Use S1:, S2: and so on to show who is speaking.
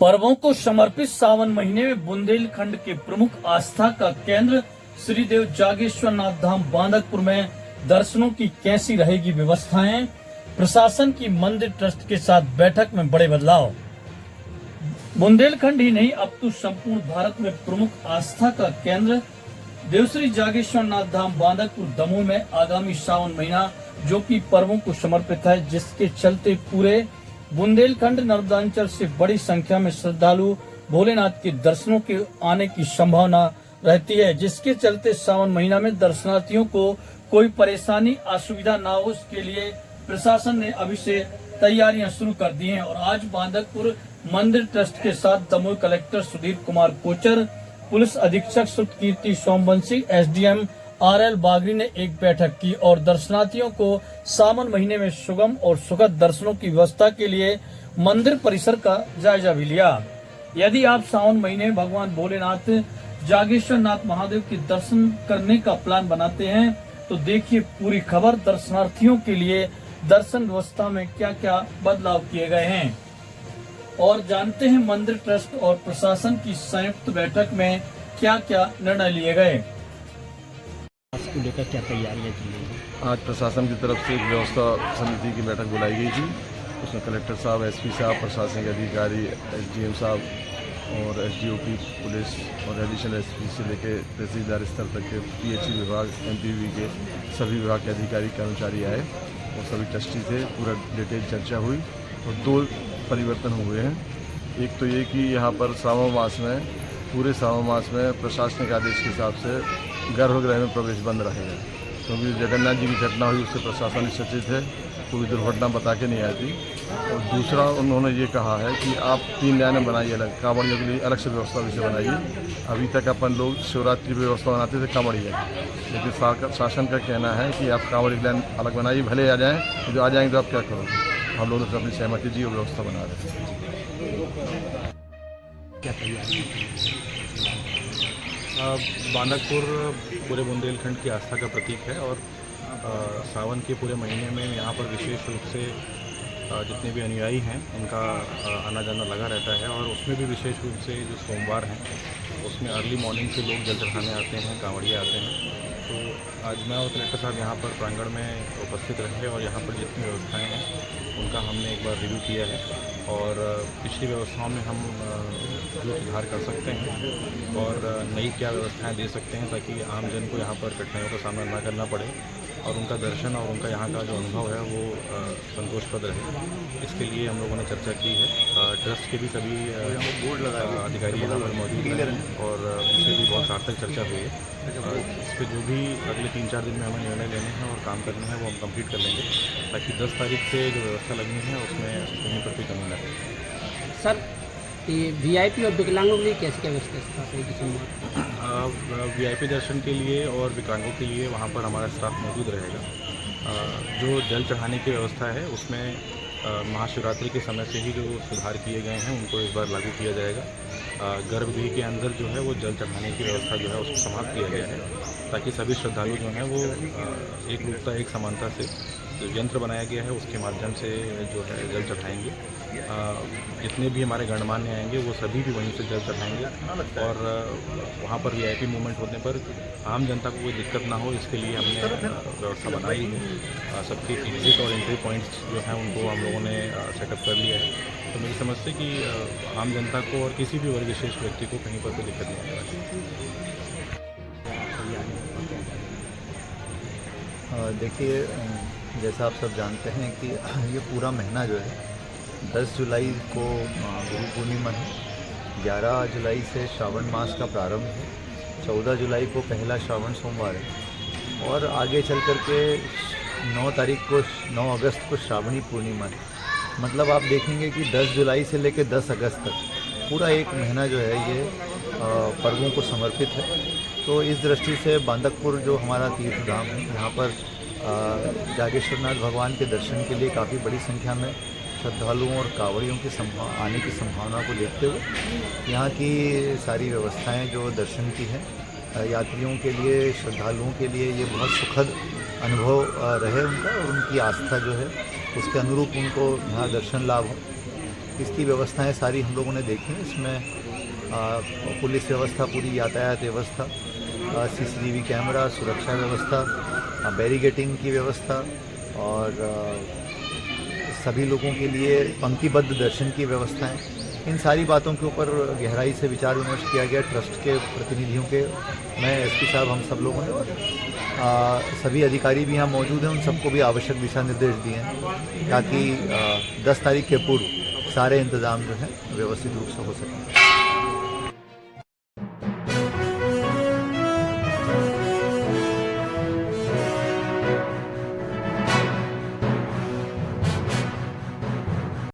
S1: पर्वों को समर्पित सावन महीने में बुंदेलखंड के प्रमुख आस्था का केंद्र श्री देव जागेश्वर नाथ धाम बांदकपुर में दर्शनों की कैसी रहेगी व्यवस्थाएं। प्रशासन की मंदिर ट्रस्ट के साथ बैठक में बड़े बदलाव। बुंदेलखंड ही नहीं अब तो संपूर्ण भारत में प्रमुख आस्था का केंद्र देवश्री जागेश्वर नाथ धाम बांदकपुर दमोह में आगामी सावन महीना जो कि पर्वों को समर्पित है, जिसके चलते पूरे बुंदेलखंड नर्मदांचल से बड़ी संख्या में श्रद्धालु भोलेनाथ के दर्शनों के आने की संभावना रहती है, जिसके चलते सावन महीना में दर्शनार्थियों को कोई परेशानी असुविधा न हो उसके लिए प्रशासन ने अभी से तैयारियां शुरू कर दी हैं। और आज बांदकपुर मंदिर ट्रस्ट के साथ दमोह कलेक्टर सुधीर कुमार कोचर, पुलिस अधीक्षक सुतकीर्ति सोमवंशी, एसडीएम आरएल बागरी ने एक बैठक की और दर्शनार्थियों को सावन महीने में सुगम और सुखद दर्शनों की व्यवस्था के लिए मंदिर परिसर का जायजा भी लिया। यदि आप सावन महीने में भगवान भोलेनाथ जागेश्वर नाथ महादेव के दर्शन करने का प्लान बनाते हैं तो देखिए पूरी खबर। दर्शनार्थियों के लिए दर्शन व्यवस्था में क्या क्या बदलाव किए गए हैं और जानते हैं मंदिर ट्रस्ट और प्रशासन की संयुक्त बैठक में क्या क्या निर्णय लिए गए।
S2: को लेकर क्या तैयारियां की गई?
S3: आज प्रशासन की तरफ से एक व्यवस्था समिति की बैठक बुलाई गई थी। उसमें कलेक्टर साहब, एसपी साहब, प्रशासनिक अधिकारी, एसडीएम साहब और एसडीओपी पुलिस और एडिशनल एसपी से लेकर तहसीलदार स्तर तक के पीएचई विभाग, एमपीवी के सभी विभाग के अधिकारी कर्मचारी आए और सभी ट्रस्टी थे। पूरा डिटेल चर्चा हुई और दो परिवर्तन हुए हैं। एक तो ये कि यहाँ पर श्रावण मास में, पूरे श्रावण मास में प्रशासनिक आदेश के हिसाब से गर्भगृह में प्रवेश बंद रहेगा, क्योंकि जगन्नाथ जी की घटना हुई उससे प्रशासन सचेत है, कोई दुर्घटना बता के नहीं आई थी। और दूसरा उन्होंने ये कहा है कि आप 3 लाइनें बनाइए अलग, कांवड़ियों के लिए अलग से व्यवस्था भी से बनाइए। अभी तक अपन लोग शिवरात्रि व्यवस्था बनाते थे कांवड़िया, लेकिन शासन का कहना है कि आप कांवड़ी लाइन अलग बनाइए, भले आ जाएँ, जो आ जाएंगे तो आप क्या करोगे। हम लोगों से अपनी सहमति दी और व्यवस्था बना रहे हैं।
S2: क्या तैयारी?
S4: बांदकपुर पूरे बुंदेलखंड की आस्था का प्रतीक है और सावन के पूरे महीने में यहाँ पर विशेष रूप से जितने भी अनुयायी हैं उनका आना जाना लगा रहता है। और उसमें भी विशेष रूप से जो सोमवार हैं उसमें अर्ली मॉर्निंग से लोग जल चढ़ाने आते हैं, कांवड़िया आते हैं। तो आज मैं और कलेक्टर साहब यहाँ पर प्रांगण में उपस्थित रहे और यहाँ पर जितनी व्यवस्थाएं हैं उनका हमने एक बार रिव्यू किया है और पिछली व्यवस्थाओं में हम जो सुधार कर सकते हैं और नई क्या व्यवस्थाएं दे सकते हैं ताकि आम जन को यहाँ पर कठिनाइयों का सामना ना करना पड़े और उनका दर्शन और उनका यहाँ का जो अनुभव है वो संतोषप्रद रहे। इसके लिए हम लोगों ने चर्चा की है। ट्रस्ट के भी सभी अधिकारी यहाँ पर मौजूद हैं और उससे भी बहुत सार्थक चर्चा हुई है। इस पर जो भी अगले 3-4 दिन में हमें निर्णय लेने हैं और काम करने हैं वो हम कंप्लीट कर लेंगे ताकि 10 तारीख से जो व्यवस्था लगनी है उसमें कहीं पर कोई कमी न रहे।
S2: सर, ये वीआईपी और विकलांगों के लिए कैसी क्या व्यवस्था?
S4: वीआईपी दर्शन के लिए और विकलांगों के लिए वहाँ पर हमारा स्टाफ मौजूद रहेगा। जो जल चढ़ाने की व्यवस्था है उसमें महाशिवरात्रि के समय से ही जो सुधार किए गए हैं उनको इस बार लागू किया जाएगा। गर्भगृह के अंदर जो है वो जल चढ़ाने की व्यवस्था जो है उसको समाप्त किया गया है ताकि सभी श्रद्धालु जो हैं वो एक रूपता, एक समानता से जो यंत्र बनाया गया है उसके माध्यम से जो है जल चढ़ाएंगे। जितने भी हमारे गणमान्य आएंगे वो सभी भी वहीं से जल चढ़ाएंगे और वहाँ पर वीआईपी मूवमेंट होने पर आम जनता को कोई दिक्कत ना हो इसके लिए हमने व्यवस्था बनाई है। सबके एग्जिट और एंट्री पॉइंट्स जो हैं उनको हम लोगों ने सेटअप कर लिया है। तो मेरी समझ से कि आम जनता को और किसी भी वर्ग विशेष व्यक्ति को कहीं पर कोई दिक्कत नहीं आएगी।
S5: देखिए, जैसा आप सब जानते हैं कि ये पूरा महीना जो है 10 जुलाई को गुरु पूर्णिमा है, 11 जुलाई से श्रावण मास का प्रारंभ है, 14 जुलाई को पहला श्रावण सोमवार है और आगे चल कर के 9 अगस्त को श्रावणी पूर्णिमा है। मतलब आप देखेंगे कि 10 जुलाई से लेकर 10 अगस्त तक पूरा एक महीना जो है ये पर्वों को समर्पित है। तो इस दृष्टि से बांदकपुर जो हमारा तीर्थ धाम है, यहाँ पर जागेश्वर नाथ भगवान के दर्शन के लिए काफ़ी बड़ी संख्या में श्रद्धालुओं और कांवड़ियों की आने की संभावना को देखते हुए यहाँ की सारी व्यवस्थाएं जो दर्शन की हैं, यात्रियों के लिए, श्रद्धालुओं के लिए ये बहुत सुखद अनुभव रहे उनका और उनकी आस्था जो है उसके अनुरूप उनको यहाँ दर्शन लाभ हो। इसकी व्यवस्थाएं सारी हम लोगों ने देखी। इसमें पुलिस व्यवस्था, पूरी यातायात व्यवस्था, CCTV कैमरा, सुरक्षा व्यवस्था, बैरिकेटिंग की व्यवस्था और सभी लोगों के लिए पंक्तिबद्ध दर्शन की व्यवस्थाएं, इन सारी बातों के ऊपर गहराई से विचार विमर्श किया गया ट्रस्ट के प्रतिनिधियों के। मैं SP साहब, हम सब लोगों ने, सभी अधिकारी भी यहाँ मौजूद हैं, उन सबको भी आवश्यक दिशा निर्देश दिए हैं ताकि 10 तारीख के पूर्व सारे इंतज़ाम जो हैं व्यवस्थित रूप से हो सकें।